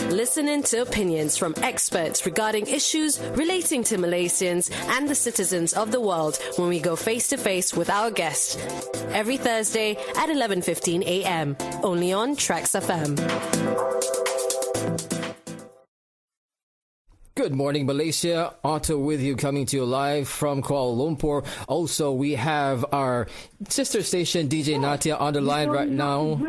Listening to opinions from experts regarding issues relating to Malaysians and the citizens of the world when we go face-to-face with our guest. Every Thursday at 11:15 a.m. Only on TRAXXfm. Good morning, Malaysia. Otto with you, coming to you live from Kuala Lumpur. Also, we have our sister station, DJ Natia, on the line right now.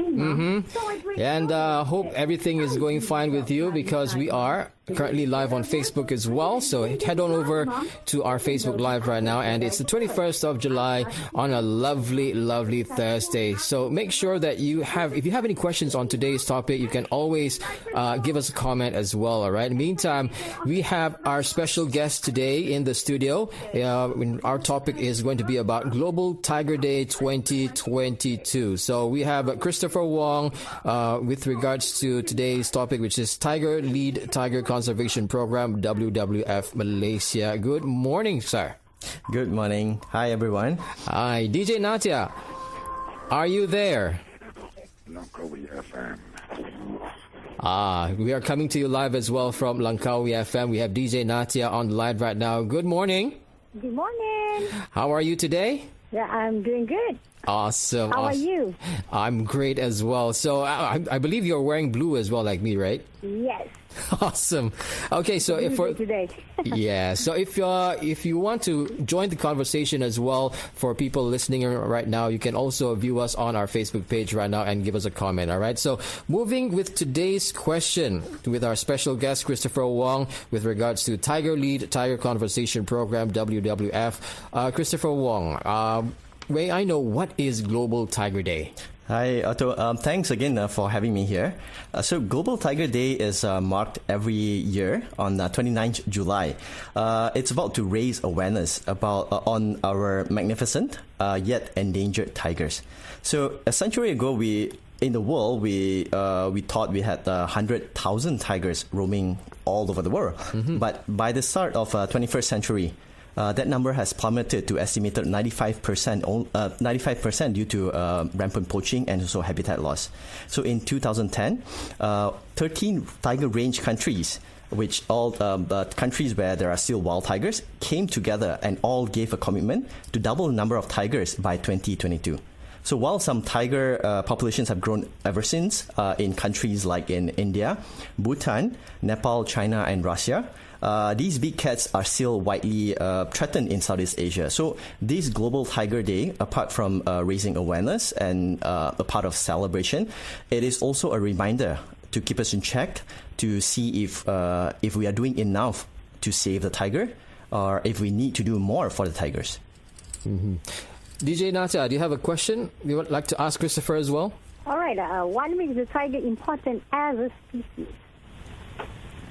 And hope everything is going fine with you, because we are currently live on Facebook as well. So head on over to our Facebook Live right now. And it's the 21st of July on a lovely, lovely Thursday. So make sure that if you have any questions on today's topic, you can always give us a comment as well. All right. In the meantime, we have our special guest today in the studio. Our topic is going to be about Global Tiger Day 2022. So we have Christopher Wong with regards to today's topic, which is Tiger Lead Tiger Conservation Program, WWF-Malaysia. Good morning, sir. Good morning. Hi, everyone. Hi. DJ Natia, are you there? LANGKAWIfm. We are coming to you live as well from LANGKAWIfm. We have DJ Natia on the line right now. Good morning. Good morning. How are you today? Yeah, I'm doing good. Awesome. How are you? I'm great as well. So I believe you're wearing blue as well, like me, right? Yes. Awesome. Okay, so if today. yeah, so if you want to join the conversation as well, for people listening right now, you can also view us on our Facebook page right now and give us a comment. All right. So moving with today's question with our special guest Christopher Wong with regards to Tiger Lead Tiger Conversation Program, WWF. Christopher Wong, may I know what is Global Tiger Day? Hi, Otto. Thanks again for having me here. So Global Tiger Day is marked every year on 29th July. It's about to raise awareness on our magnificent yet endangered tigers. So a century ago, in the world, we thought we had 100,000 tigers roaming all over the world. But by the start of 21st century, that number has plummeted to estimated 95% due to rampant poaching and also habitat loss. So in 2010, 13 tiger range countries, which all countries where there are still wild tigers, came together and all gave a commitment to double the number of tigers by 2022. So while some tiger populations have grown ever since in countries like in India, Bhutan, Nepal, China, and Russia, these big cats are still widely threatened in Southeast Asia. So this Global Tiger Day, apart from raising awareness and a part of celebration, it is also a reminder to keep us in check to see if we are doing enough to save the tiger, or if we need to do more for the tigers. DJ Natia, do you have a question you would like to ask Christopher as well? All right. What makes the tiger important as a species?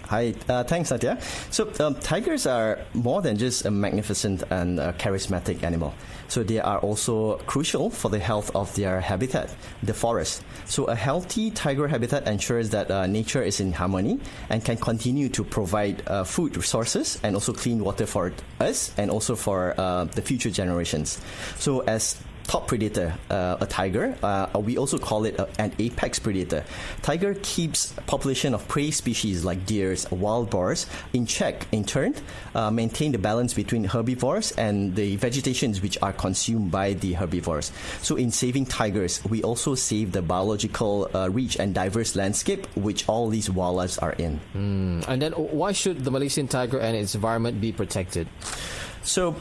Hi, thanks, Natia. So tigers are more than just a magnificent and charismatic animal. So they are also crucial for the health of their habitat, the forest. So a healthy tiger habitat ensures that nature is in harmony and can continue to provide food resources and also clean water for us and also for the future generations. So as top predator, a tiger, we also call it an apex predator. Tiger keeps population of prey species like deers, wild boars in check. In turn, maintain the balance between herbivores and the vegetations which are consumed by the herbivores. So in saving tigers, we also save the biological rich and diverse landscape which all these wildlife are in. And then why should the Malaysian tiger and its environment be protected? So,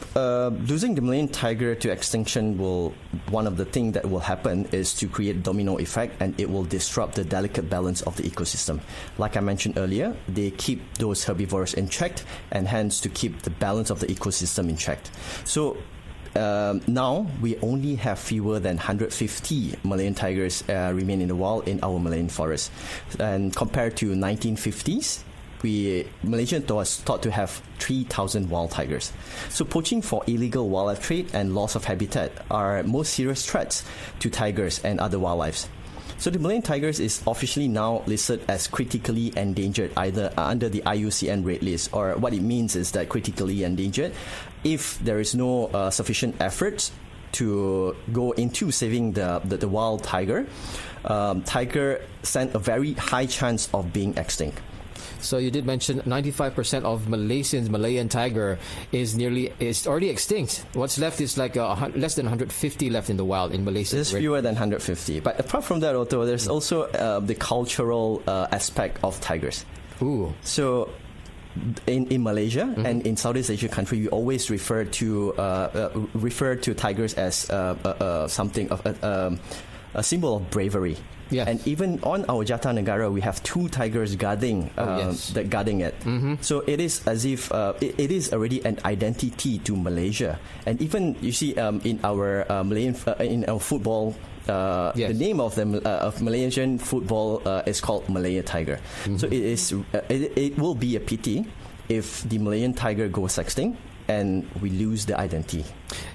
losing the Malayan tiger to extinction one of the things that will happen is to create domino effect, and it will disrupt the delicate balance of the ecosystem. Like I mentioned earlier, they keep those herbivores in check, and hence to keep the balance of the ecosystem in check. So, now we only have fewer than 150 Malayan tigers remain in the wild in our Malayan forest, and compared to 1950s. Malaysia was thought to have 3,000 wild tigers. So poaching for illegal wildlife trade and loss of habitat are most serious threats to tigers and other wildlife. So the Malayan tigers is officially now listed as critically endangered, either under the IUCN Red List, or what it means is that critically endangered, if there is no sufficient efforts to go into saving the wild tiger, tiger stand a very high chance of being extinct. So you did mention 95% of Malayan tiger is already extinct. What's left is like less than 150 left in the wild in Malaysia. There's fewer than 150. But apart from that, Otto, there's also the cultural aspect of tigers. Ooh. So in Malaysia and in Southeast Asia country, we always refer to tigers as something of a symbol of bravery. Yes. And even on our Jata Negara, we have 2 tigers guarding it. So it is as if it is already an identity to Malaysia. And even you see in our Malayan in our football. The name of Malaysian football is called Malaya Tiger. So it will be a pity if the Malayan tiger goes extinct and we lose the identity.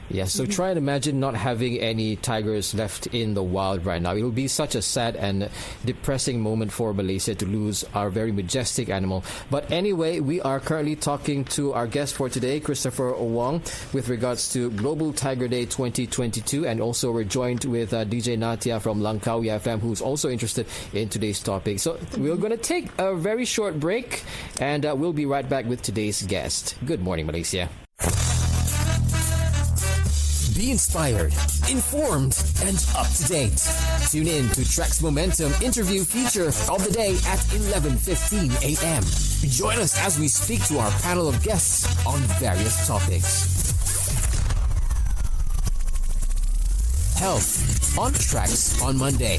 Yes, so try and imagine not having any tigers left in the wild right now. It will be such a sad and depressing moment for Malaysia to lose our very majestic animal. But anyway, we are currently talking to our guest for today, Christopher Wong, with regards to Global Tiger Day 2022. And also we're joined with DJ Natia from LANGKAWIfm, who's also interested in today's topic. So we're going to take a very short break, and we'll be right back with today's guest. Good morning, Malaysia. Be inspired, informed, and up to date. Tune in to TRAXX Momentum interview feature of the day at 11:15 a.m. Join us as we speak to our panel of guests on various topics. Health on TRAXX on Monday.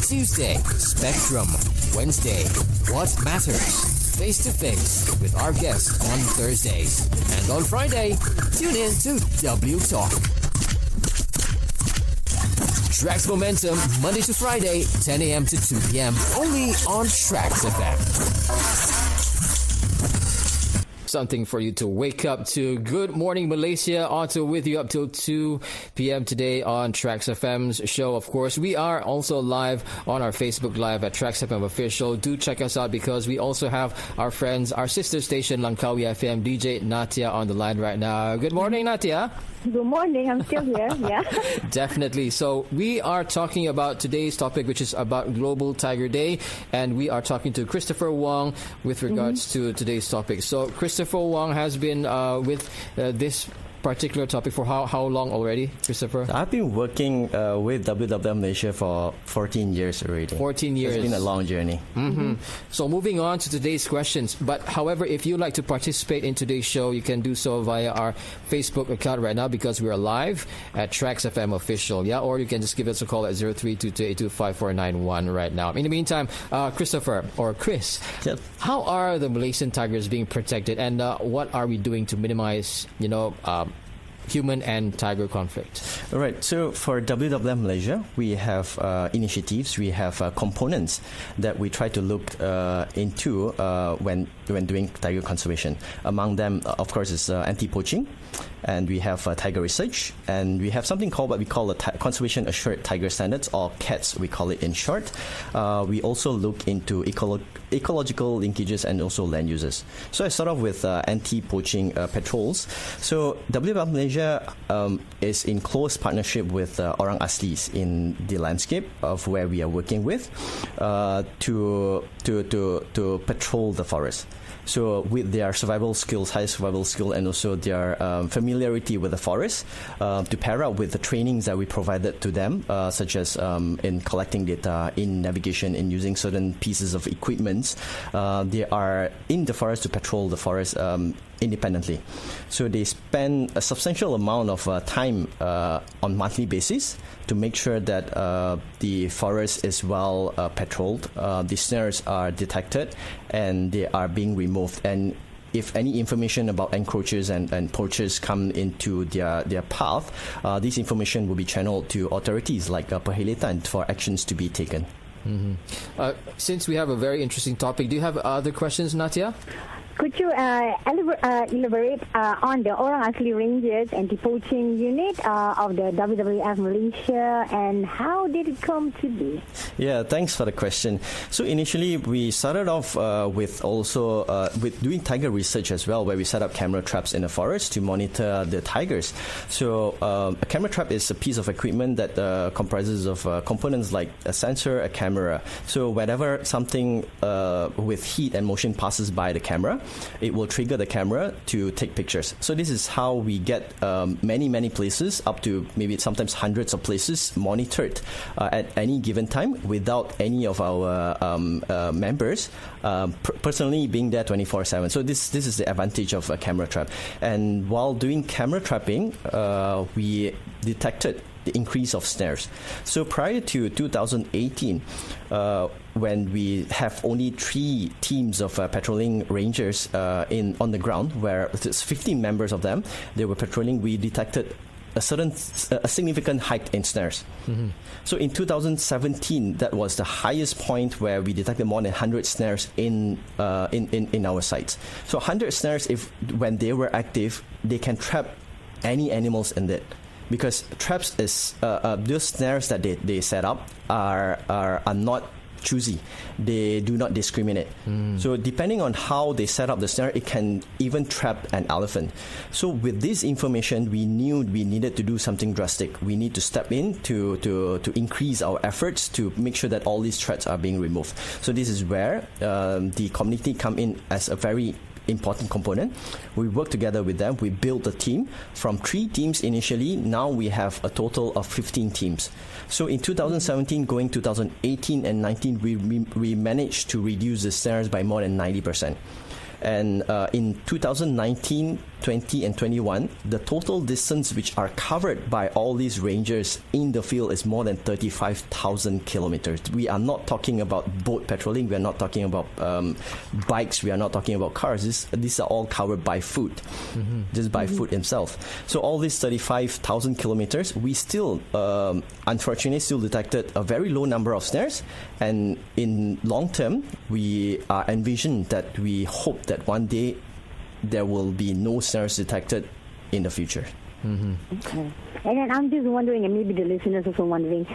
Tuesday, Spectrum. Wednesday, What Matters? Face to face with our guest on Thursdays. And on Friday, tune in to W Talk. TRAXX Momentum, Monday to Friday, 10 a.m. to 2 p.m. only on TRAXXfm. Something for you to wake up to. Good morning, Malaysia. Otto with you up till 2 p.m. today on TRAXXfm's show. Of course, we are also live on our Facebook Live at TRAXXfm Official. Do check us out because we also have our friends, our sister station, LANGKAWIfm, DJ Natia on the line right now. Good morning, Natia. Good morning. I'm still here. Yeah. Definitely. So we are talking about today's topic, which is about Global Tiger Day, and we are talking to Christopher Wong with regards to today's topic. So Christopher Wong has been with this particular topic for how long already, Christopher? I've been working with WWF-Malaysia for 14 years already. 14 years. It's been a long journey. So moving on to today's questions. But however, if you'd like to participate in today's show, you can do so via our Facebook account right now because we are live at TRAXXfm Official. Yeah, or you can just give us a call at 0322825491 right now. In the meantime, Christopher or Chris, Yep. how are the Malaysian tigers being protected, and what are we doing to minimize, human and tiger conflict? All right. So for WWF Malaysia, we have initiatives, we have components that we try to look into when doing tiger conservation. Among them, of course, is anti-poaching, and we have tiger research, and we have something called what we call the Conservation Assured Tiger Standards, or CATS, we call it in short. We also look into ecological linkages and also land uses. So I start off with anti-poaching patrols. So WWF Malaysia is in close partnership with Orang Aslis in the landscape of where we are working with to patrol the forest. So with their survival skills, high survival skill, and also their familiarity with the forest, to pair up with the trainings that we provided to them, such as in collecting data, in navigation, in using certain pieces of equipment, they are in the forest to patrol the forest independently. So they spend a substantial amount of time on monthly basis to make sure that the forest is well patrolled, the snares are detected, and they are being removed. And if any information about encroachers and poachers come into their path, this information will be channeled to authorities like Perhelatan for actions to be taken. Since we have a very interesting topic, do you have other questions, Natia? Could you elaborate on the Orang Asli Rangers Anti-Poaching Unit of the WWF-Malaysia, and how did it come to be? Yeah, thanks for the question. So initially, we started off with doing tiger research as well, where we set up camera traps in the forest to monitor the tigers. So a camera trap is a piece of equipment that comprises of components like a sensor, a camera. So whenever something with heat and motion passes by the camera, it will trigger the camera to take pictures. So this is how we get many places, up to maybe sometimes hundreds of places, monitored at any given time without any of our members personally being there 24/7. So this is the advantage of a camera trap. And while doing camera trapping, we detected the increase of snares. So prior to 2018, when we have only 3 teams of patrolling rangers on the ground, where there's 15 members of them, they were patrolling, we detected a significant hike in snares. Mm-hmm. So in 2017, that was the highest point where we detected more than 100 snares in our sites. So 100 snares, when they were active, they can trap any animals in it. Because traps is those snares that they set up are not choosy. They do not discriminate. So depending on how they set up the snare, it can even trap an elephant. So with this information, we knew we needed to do something drastic. We need to step in to increase our efforts to make sure that all these threats are being removed. So this is where the community come in as a very important component. We work together with them. We built a team from 3 teams initially. Now we have a total of 15 teams. So in 2017, going 2018 and 19, we managed to reduce the snares by more than 90%. And in 2019, 20 and 21, the total distance which are covered by all these rangers in the field is more than 35,000 kilometers. We are not talking about boat patrolling. We are not talking about bikes. We are not talking about cars. These are all covered by foot, just by foot himself. So all these 35,000 kilometers, we still, unfortunately, still detected a very low number of snares. And in long term, we are envisioned that we hope that one day there will be no snares detected in the future. Okay. And then I'm just wondering, and maybe the listeners also wondering,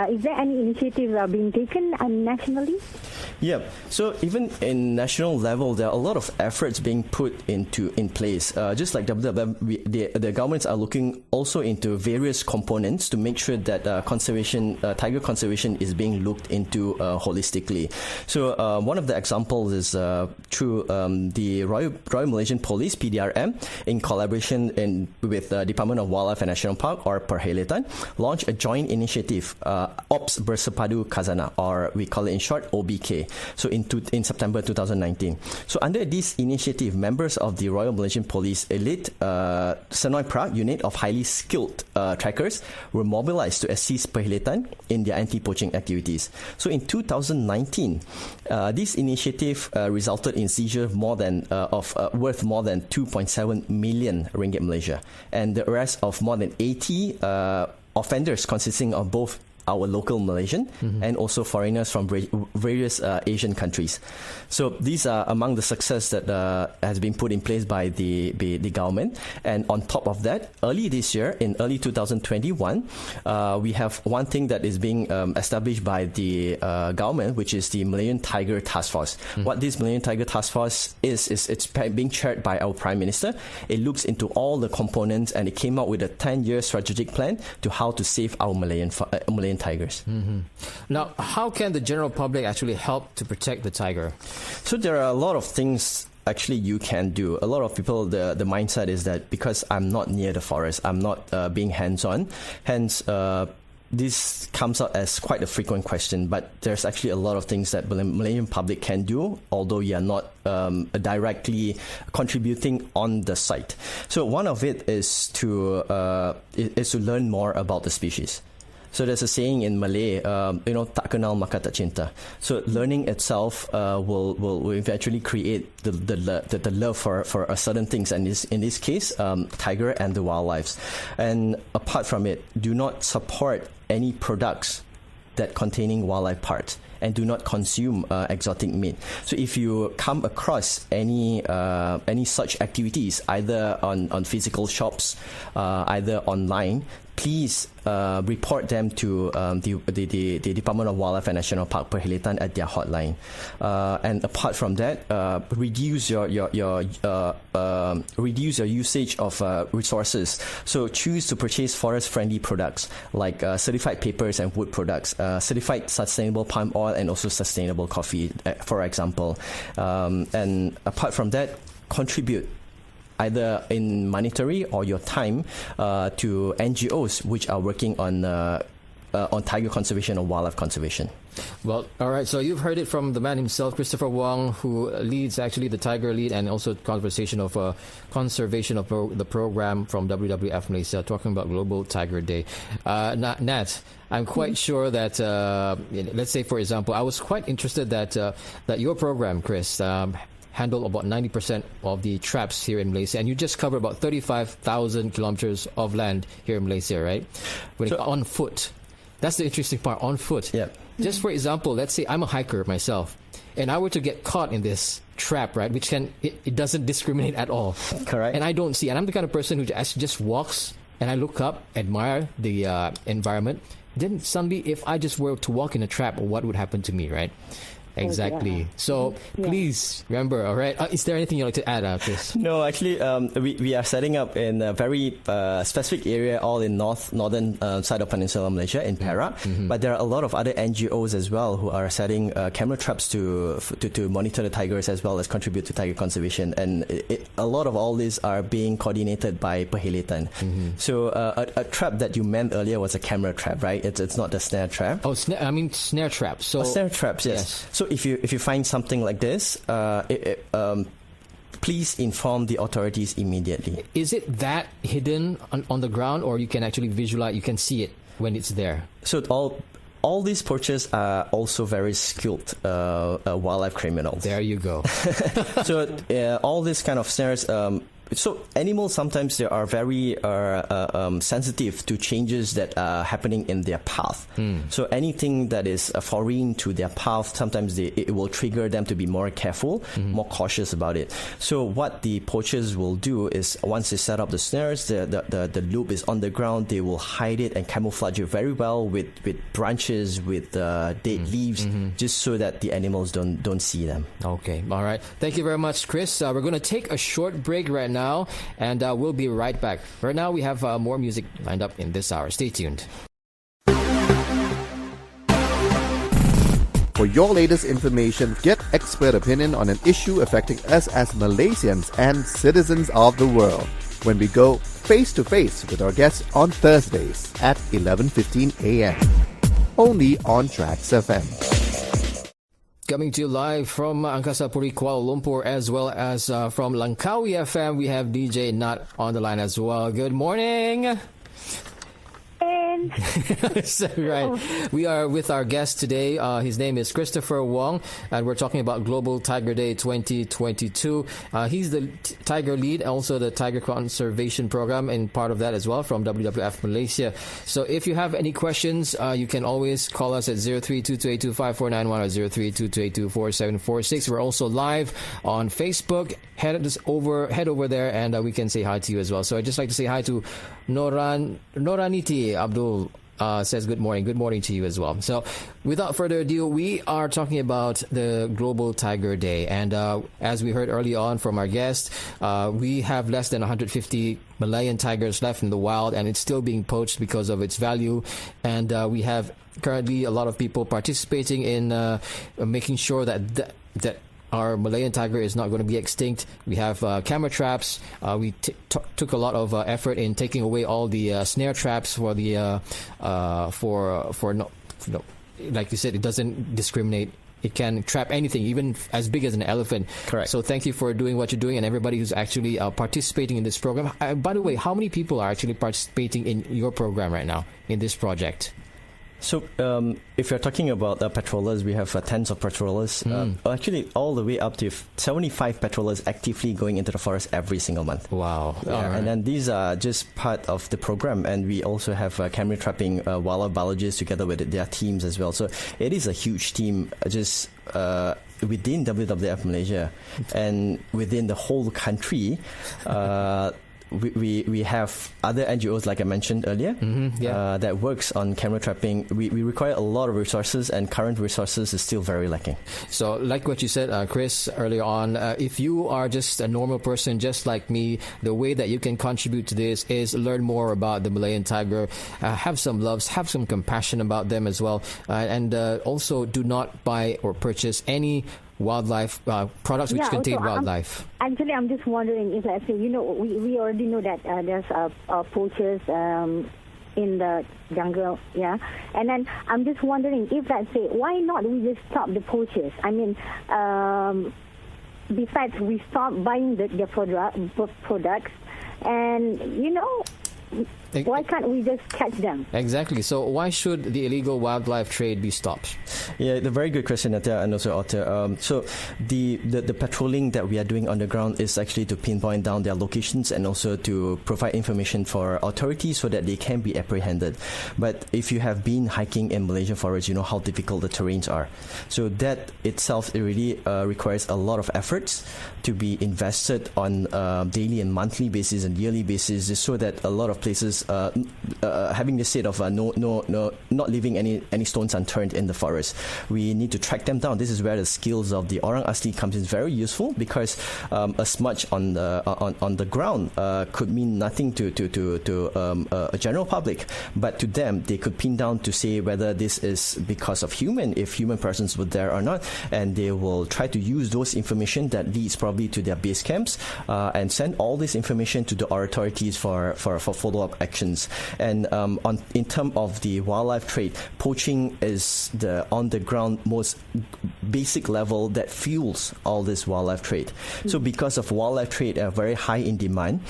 is there any initiatives are being taken nationally? Yeah. So even in national level, there are a lot of efforts being put in place. Just like WWF, the governments are looking also into various components to make sure that tiger conservation is being looked into holistically. So one of the examples is through the Royal Malaysian Police (PDRM) in collaboration with the Department of Wildlife and National Park, or Perhelatan, launched a joint initiative, Ops Bersepadu Khazanah, or we call it in short OBK. So in September 2019. So under this initiative, members of the Royal Malaysian Police Elite Senoi Pra unit of highly skilled trackers were mobilized to assist Perhelatan in their anti-poaching activities. So in 2019, this initiative resulted in seizure worth more than 2.7 million ringgit Malaysia, and the arrest of more than 80 offenders consisting of both our local Malaysian and also foreigners from various Asian countries. So these are among the success that has been put in place by the government. And on top of that, early this year, in early 2021, we have one thing that is being established by the government, which is the Millennium Tiger Task Force. What this Millennium Tiger Task Force is it's being chaired by our Prime Minister. It looks into all the components, and it came out with a 10-year strategic plan to how to save our Malayan tigers. Now, how can the general public actually help to protect the tiger? So there are a lot of things actually you can do. A lot of people, the mindset is that because I'm not near the forest, I'm not being hands-on, hence this comes out as quite a frequent question, but there's actually a lot of things that the Malaysian public can do, although you are not directly contributing on the site. So one of it is to learn more about the species. So there's a saying in Malay, tak kenal maka tak cinta. So learning itself will eventually create the love for a certain things, and in this case, tiger and the wildlife. And apart from it, do not support any products that containing wildlife parts. and do not consume exotic meat. So if you come across any such activities, either on physical shops, either online, please report them to the Department of Wildlife and National Park Perhilitan at their hotline. And apart from that, reduce your usage of resources. So choose to purchase forest-friendly products like certified papers and wood products, certified sustainable palm oil, and also sustainable coffee, for example. And apart from that, contribute either in monetary or your time to NGOs which are working on tiger conservation or wildlife conservation. Well, all right. So you've heard it from the man himself, Christopher Wong, who leads actually the Tiger Lead and also conservation of the program from WWF-Malaysia, talking about Global Tiger Day. Nat, I'm quite sure that, let's say, for example, I was quite interested that your program, Chris, handle about 90% of the traps here in Malaysia, and you just cover about 35,000 kilometers of land here in Malaysia, right? On foot. That's the interesting part, on foot. Yeah. Just for example, let's say I'm a hiker myself, and I were to get caught in this trap, right, which it doesn't discriminate at all. Correct. And I don't see, and I'm the kind of person who just walks, and I look up, admire the environment. Then suddenly, if I just were to walk in a trap, what would happen to me, right? Exactly. Yeah. So please remember, all right? Is there anything you'd like to add, Chris? No, actually, we are setting up in a very specific area, all in northern side of Peninsular Malaysia, in Perak. Mm-hmm. But there are a lot of other NGOs as well who are setting camera traps to monitor the tigers as well as contribute to tiger conservation. And a lot of all these are being coordinated by Perhilitan. Mm-hmm. So a trap that you meant earlier was a camera trap, right? It's not the snare trap. Oh, snare traps. So snare traps, yes. So if you find something like this, please inform the authorities immediately. Is it that hidden on the ground, or you can actually visualize, you can see it when it's there? So all these poachers are also very skilled wildlife criminals. There you go. So all these kind of snares. So animals sometimes they are very sensitive to changes that are happening in their path. So anything that is foreign to their path, sometimes it will trigger them to be more careful, more cautious about it. So what the poachers will do is once they set up the snares, the loop is on the ground. They will hide it and camouflage it very well with branches, with dead leaves, just so that the animals don't see them. Okay, all right. Thank you very much, Chris. We're going to take a short break right now. And we'll be right back. Right now, we have more music lined up in this hour. Stay tuned. For your latest information, get expert opinion on an issue affecting us as Malaysians and citizens of the world. When we go face to face with our guests on Thursdays at 11:15 a.m. Only on TRAXXfm. Coming to you live from Angkasa Puri, Kuala Lumpur, as well as from LANGKAWIfm, we have DJ Nat on the line as well. Good morning. So, right. We are with our guest today. His name is Christopher Wong, and we're talking about Global Tiger Day 2022. He's the Tiger Lead, also the Tiger Conservation Program, and part of that as well from WWF-Malaysia. So if you have any questions, you can always call us at 0322825491 or 0322824746. We're also live on Facebook. Head over there, and we can say hi to you as well. So I'd just like to say hi to Noraniti Abdul. Says good morning. Good morning to you as well. So without further ado, we are talking about the Global Tiger Day. And as we heard early on from our guest, we have less than 150 Malayan tigers left in the wild, and it's still being poached because of its value. And we have currently a lot of people participating in making sure that our Malayan tiger is not going to be extinct. We have camera traps. We took a lot of effort in taking away all the snare traps for the like you said, it doesn't discriminate. It can trap anything, even as big as an elephant. Correct. So thank you for doing what you're doing, and everybody who's actually participating in this program. By the way, how many people are actually participating in your program right now in this project? So, if you're talking about patrollers, we have tens of patrollers. Actually, all the way up to 75 patrollers actively going into the forest every single month. Wow. Yeah, and then these are just part of the program, and we also have camera trapping wildlife biologists together with their teams as well. So it is a huge team, just within WWF Malaysia and within the whole country. We have other NGOs, like I mentioned earlier, that works on camera trapping. We require a lot of resources, and current resources is still very lacking. So, like what you said, Chris, earlier on, if you are just a normal person, just like me, the way that you can contribute to this is learn more about the Malayan tiger, have some loves, have some compassion about them as well, and also do not buy or purchase any wildlife products which contain wildlife. Actually, I'm just wondering if, let's say, we already know that there's poachers in the jungle, yeah? And then I'm just wondering if, let's say, why not we just stop the poachers? I mean, besides, we stop buying their products, and, why can't we just catch them? Exactly. So why should the illegal wildlife trade be stopped? Yeah, the very good question, Natia, and also Otto. So the patrolling that we are doing on the ground is actually to pinpoint down their locations and also to provide information for authorities so that they can be apprehended. But if you have been hiking in Malaysian forests, you know how difficult the terrains are. So that itself, it really requires a lot of efforts to be invested on daily and monthly basis and yearly basis, just so that a lot of places having the state of not leaving any stones unturned in the forest. We need to track them down. This is where the skills of the orang asli comes in very useful, because a smudge on the ground could mean nothing to a general public, but to them they could pin down to say whether this is because of if human presence were there or not, and they will try to use those information that leads probably to their base camps and send all this information to the authorities for follow-up actions. And in terms of the wildlife trade, poaching is the on-the-ground most basic level that fuels all this wildlife trade. So because of wildlife trade are very high in demand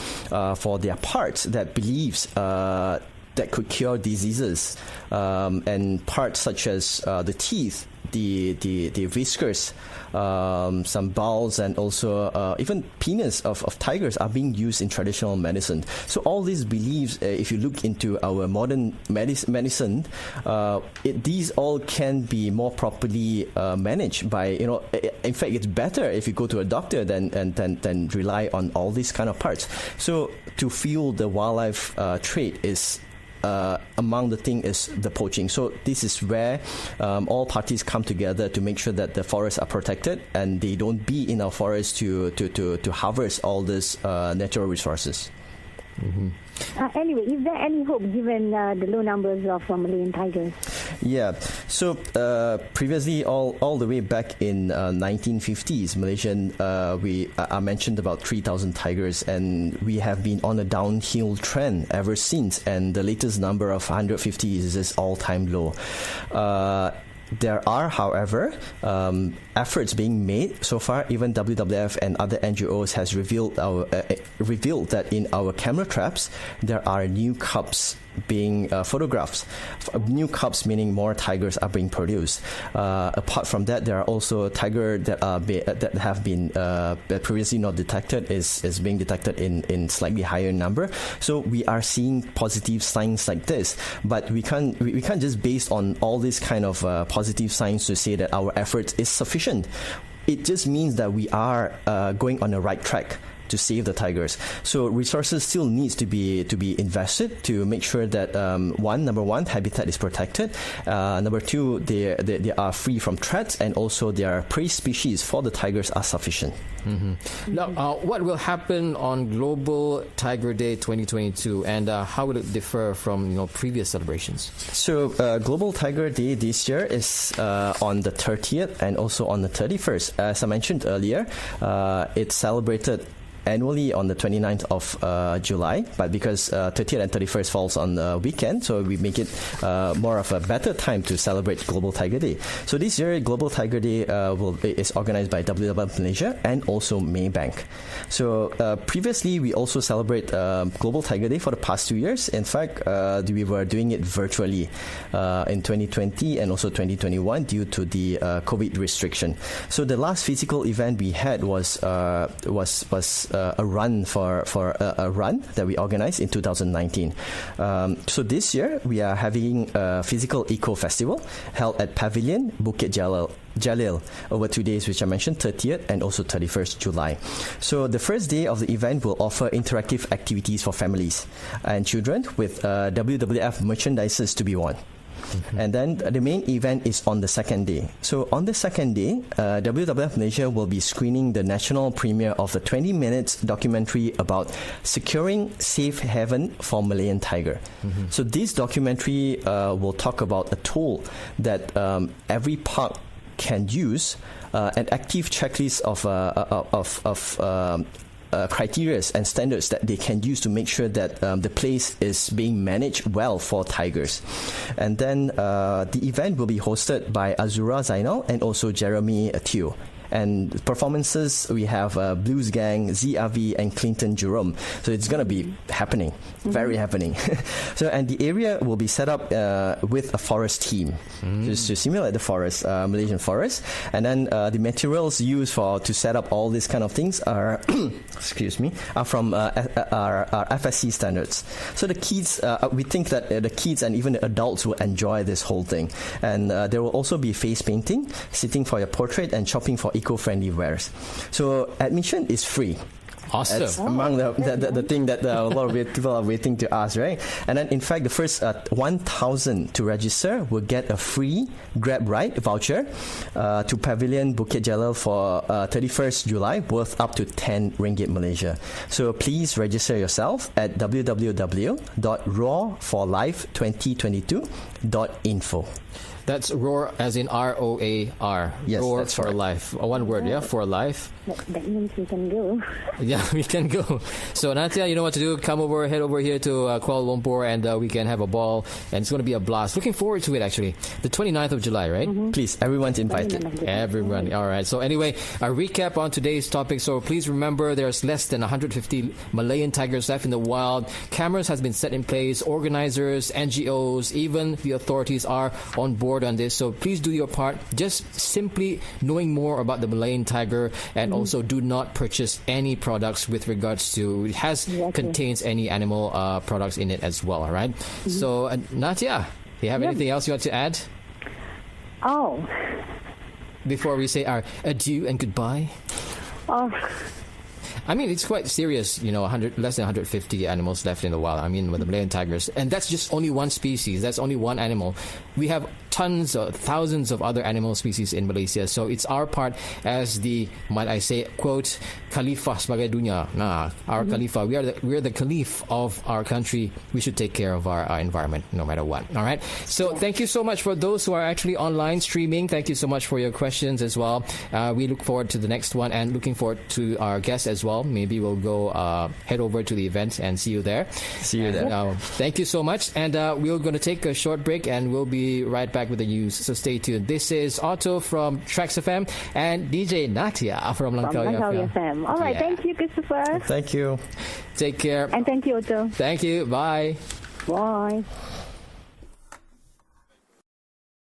for their parts that believes that could cure diseases, and parts such as the teeth, the whiskers, some bowels, and also even penis of tigers are being used in traditional medicine. So all these beliefs, if you look into our modern medicine, these all can be more properly managed by, in fact, it's better if you go to a doctor than rely on all these kind of parts. So to fuel the wildlife trade is among the thing is the poaching. So this is where all parties come together to make sure that the forests are protected and they don't be in our forests to harvest all these natural resources. Anyway, is there any hope given the low numbers of Malayan tigers? Yeah. So previously, all the way back in 1950s, Malaysian I mentioned about 3,000 tigers, and we have been on a downhill trend ever since. And the latest number of 150 is this all-time low. There are, however, efforts being made so far. Even WWF and other NGOs has revealed that in our camera traps there are new cubs being photographed. New cubs meaning more tigers are being produced. Apart from that, there are also tigers that have been previously not detected is being detected in slightly higher number. So we are seeing positive signs like this, but we can't just base on all these kind of positive signs to say that our effort is sufficient. It just means that we are going on the right track to save the tigers. So resources still needs to be invested to make sure that number one, habitat is protected. Number two, they are free from threats, and also their prey species for the tigers are sufficient. Now, what will happen on Global Tiger Day 2022, and how will it differ from previous celebrations? So Global Tiger Day this year is on the 30th and also on the 31st. As I mentioned earlier, it's celebrated annually on the 29th of July, but because 30th and 31st falls on the weekend, so we make it more of a better time to celebrate Global Tiger Day. So this year, Global Tiger Day is organized by WWF-Malaysia and also Maybank. So previously, we also celebrate Global Tiger Day for the past 2 years. In fact, we were doing it virtually in 2020 and also 2021 due to the COVID restriction. So the last physical event we had was a run a run that we organized in 2019. So this year we are having a physical eco festival held at Pavilion Bukit Jalil over 2 days, which I mentioned, 30th and also 31st July. So the first day of the event will offer interactive activities for families and children with WWF merchandises to be won. And then the main event is on the second day. So on the second day, WWF Malaysia will be screening the national premiere of the 20 minutes documentary about securing safe haven for Malayan tiger. So this documentary will talk about a tool that every park can use, an active checklist of criteria and standards that they can use to make sure that the place is being managed well for tigers. And then the event will be hosted by Azura Zainal and also Jeremy Teo. And performances, we have Blues Gang, ZRV, and Clinton Jerome. So it's going to be happening, very happening. So, and the area will be set up with a forest theme, just to simulate the forest, Malaysian forest. And then the materials used to set up all these kind of things are, are from our FSC standards. So the kids, we think that the kids and even the adults will enjoy this whole thing. And there will also be face painting, sitting for your portrait, and shopping for eco-friendly wares. So admission is free. Awesome. That's among the thing that a lot of people are waiting to ask, right? And then, in fact, the first 1,000 to register will get a free Grab ride voucher to Pavilion Bukit Jalil for 31st July, worth up to 10 ringgit Malaysia. So please register yourself at www.roar4life2022.info. That's ROAR as in ROAR. Yes, ROAR that's for right. life. One word, yeah, for life. That means we can go. Yeah, we can go. So Natia, you know what to do. Head over here to Kuala Lumpur, and we can have a ball, and it's going to be a blast. Looking forward to it, actually. The 29th of July, right? Please, everyone's invited. Everyone. All right. So anyway, a recap on today's topic. So please remember, there's less than 150 Malayan tigers left in the wild. Cameras has been set in place. Organizers, NGOs, even the authorities are on board on this. So please do your part. Just simply knowing more about the Malayan tiger, and also do not purchase any products with regards to contains any animal products in it as well. All right. So Natia, do you have anything else you want to add? Oh. Before we say our adieu and goodbye? Oh. I mean, it's quite serious, less than 150 animals left in the wild. I mean, with the Malayan tigers. And that's just only one species. That's only one animal. We have tons or thousands of other animal species in Malaysia. So it's our part as the, might I say, quote, Khalifah sebagai dunia. Our Khalifah. We are the Khalif of our country. We should take care of our environment no matter what. All right. So thank you so much for those who are actually online streaming. Thank you so much for your questions as well. We look forward to the next one, and looking forward to our guests as well. Maybe we'll go head over to the event and see you there. Thank you so much. And we're going to take a short break, and we'll be right back with the news. So stay tuned. This is Otto from TRAXXfm and DJ Natia from LANGKAWIfm. All right. Thank you, Christopher. Thank you. Take care. And thank you, Otto. Thank you. Bye. Bye.